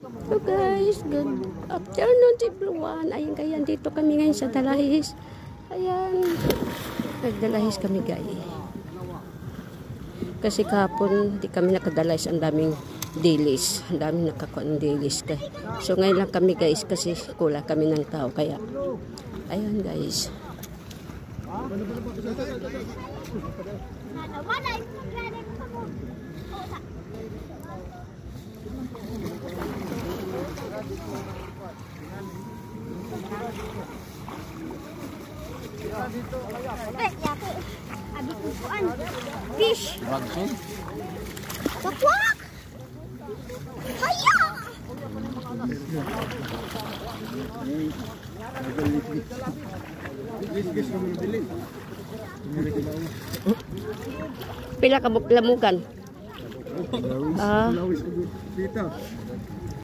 So guys, good afternoon everyone. Ayan kaya dito kami ngayon sa Dalahis. Ayan. Nagdalahis kami guys. Kasi kahapon di kami nakadalahis, ang daming dailies. Ang daming nakakuha ng dailies. So ngayon lang kami guys kasi kulang kami ng tao. Kaya ayan guys. Fish. Takwak. Haya. Pila ka lamugan?